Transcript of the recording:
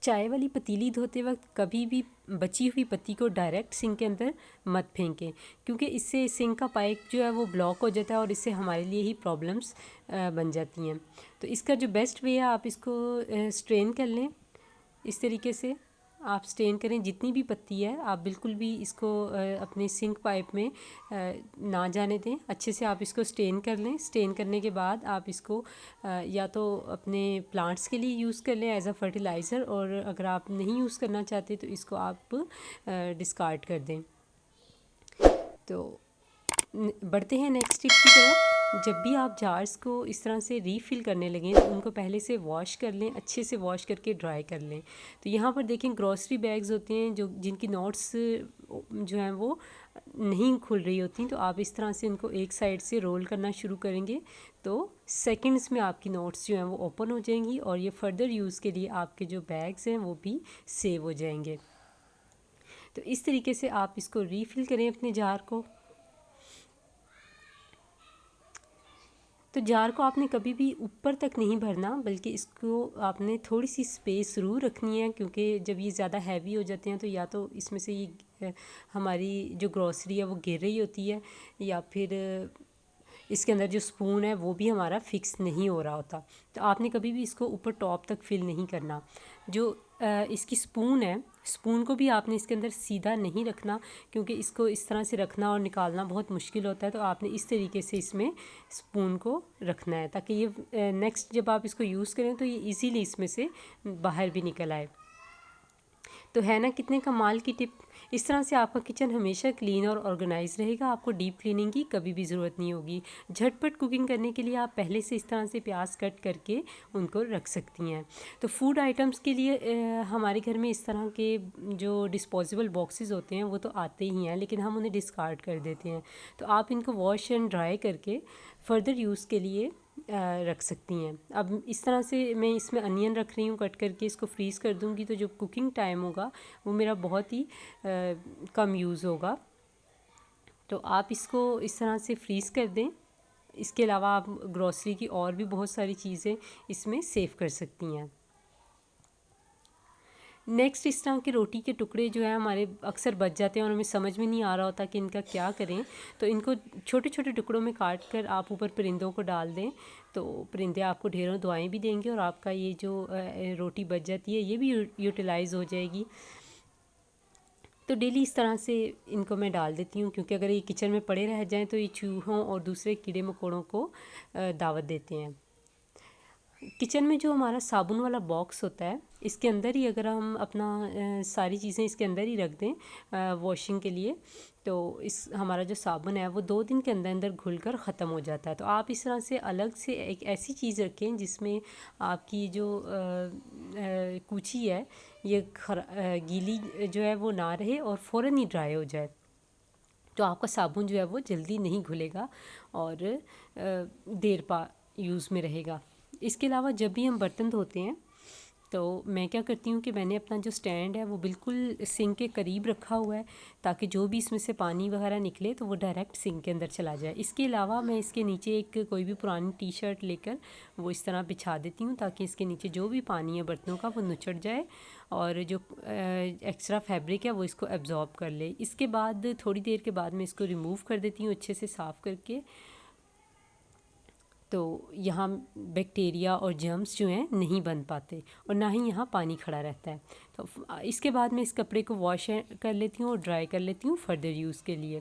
चाय वाली पतीली धोते वक्त कभी भी बची हुई पत्ती को डायरेक्ट सिंक के अंदर मत फेंकें, क्योंकि इससे सिंक का पाइप जो है वो ब्लॉक हो जाता है और इससे हमारे लिए ही प्रॉब्लम्स बन जाती हैं। तो इसका जो बेस्ट वे है, आप इसको स्ट्रेन कर लें। इस तरीके से आप स्ट्रेन करें, जितनी भी पत्ती है आप बिल्कुल भी इसको अपने सिंक पाइप में ना जाने दें। अच्छे से आप इसको स्ट्रेन कर लें। स्ट्रेन करने के बाद आप इसको या तो अपने प्लांट्स के लिए यूज़ कर लें एज अ फर्टिलाइज़र, और अगर आप नहीं यूज़ करना चाहते तो इसको आप डिस्कार्ड कर दें। तो बढ़ते हैं नेक्स्ट टिप की तरफ। जब भी आप जार्स को इस तरह से रीफ़िल करने लगें तो उनको पहले से वॉश कर लें, अच्छे से वॉश करके ड्राई कर लें। तो यहाँ पर देखें ग्रॉसरी बैग्स होते हैं जो जिनकी नॉट्स जो हैं वो नहीं खुल रही होती, तो आप इस तरह से उनको एक साइड से रोल करना शुरू करेंगे तो सेकंड्स में आपकी नॉट्स जो हैं वो ओपन हो जाएंगी और ये फर्दर यूज़ के लिए आपके जो बैग्स हैं वो भी सेव हो जाएंगे। तो इस तरीके से आप इसको रीफ़िल करें अपने जार को। तो जार को आपने कभी भी ऊपर तक नहीं भरना, बल्कि इसको आपने थोड़ी सी स्पेस ज़रूर रखनी है, क्योंकि जब ये ज़्यादा हैवी हो जाते हैं तो या तो इसमें से ये हमारी जो ग्रॉसरी है वो गिर रही होती है, या फिर इसके अंदर जो स्पून है वो भी हमारा फिक्स नहीं हो रहा होता। तो आपने कभी भी इसको ऊपर टॉप तक फिल नहीं करना। जो इसकी स्पून है, स्पून को भी आपने इसके अंदर सीधा नहीं रखना, क्योंकि इसको इस तरह से रखना और निकालना बहुत मुश्किल होता है। तो आपने इस तरीके से इसमें स्पून को रखना है ताकि ये नेक्स्ट जब आप इसको यूज़ करें तो ये इजीली इसमें से बाहर भी निकल आए। तो है ना कितने कमाल की टिप। इस तरह से आपका किचन हमेशा क्लीन और ऑर्गेनाइज रहेगा, आपको डीप क्लीनिंग की कभी भी ज़रूरत नहीं होगी। झटपट कुकिंग करने के लिए आप पहले से इस तरह से प्याज कट करके उनको रख सकती हैं। तो फूड आइटम्स के लिए हमारे घर में इस तरह के जो डिस्पोजेबल बॉक्सेस होते हैं वो तो आते ही हैं, लेकिन हम उन्हें डिस्कार्ड कर देते हैं। तो आप इनको वॉश एंड ड्राई करके फ़र्दर यूज़ के लिए रख सकती हैं। अब इस तरह से मैं इसमें अनियन रख रही हूँ, कट करके इसको फ्रीज़ कर दूँगी, तो जो कुकिंग टाइम होगा वो मेरा बहुत ही कम यूज़ होगा। तो आप इसको इस तरह से फ्रीज़ कर दें। इसके अलावा आप ग्रॉसरी की और भी बहुत सारी चीज़ें इसमें सेव कर सकती हैं। नेक्स्ट, इस तरह के रोटी के टुकड़े जो है हमारे अक्सर बच जाते हैं और हमें समझ में नहीं आ रहा होता कि इनका क्या करें। तो इनको छोटे छोटे टुकड़ों में काट कर आप ऊपर परिंदों को डाल दें, तो परिंदे आपको ढेरों दुआएं भी देंगे और आपका ये जो रोटी बच जाती है ये भी यूटिलाइज़ हो जाएगी। तो डेली इस तरह से इनको मैं डाल देती हूँ, क्योंकि अगर ये किचन में पड़े रह जाएं तो ये चूहों और दूसरे कीड़े मकोड़ों को दावत देते हैं। किचन में जो हमारा साबुन वाला बॉक्स होता है, इसके अंदर ही अगर हम अपना सारी चीज़ें इसके अंदर ही रख दें वॉशिंग के लिए, तो इस हमारा जो साबुन है वो 2 दिन के अंदर अंदर घुलकर ख़त्म हो जाता है। तो आप इस तरह से अलग से एक ऐसी चीज़ रखें जिसमें आपकी जो कूची है ये गीली जो है वो ना रहे और फ़ौरन ही ड्राई हो जाए। तो आपका साबुन जो है वो जल्दी नहीं घुलेगा और देर पा यूज़ में रहेगा। इसके अलावा जब भी हम बर्तन धोते हैं तो मैं क्या करती हूँ कि मैंने अपना जो स्टैंड है वो बिल्कुल सिंक के करीब रखा हुआ है, ताकि जो भी इसमें से पानी वगैरह निकले तो वो डायरेक्ट सिंक के अंदर चला जाए। इसके अलावा मैं इसके नीचे एक कोई भी पुरानी टी शर्ट लेकर वो इस तरह बिछा देती हूँ, ताकि इसके नीचे जो भी पानी है बर्तनों का वो नुचड़ जाए और जो एक्स्ट्रा फैब्रिक है वो इसको एब्जॉर्ब कर ले। इसके बाद थोड़ी देर के बाद मैं इसको रिमूव कर देती हूँ अच्छे से साफ़ करके। तो यहाँ बैक्टीरिया और जर्म्स जो हैं नहीं बन पाते और ना ही यहाँ पानी खड़ा रहता है। तो इसके बाद मैं इस कपड़े को वॉश कर लेती हूँ और ड्राई कर लेती हूँ फर्दर यूज़ के लिए।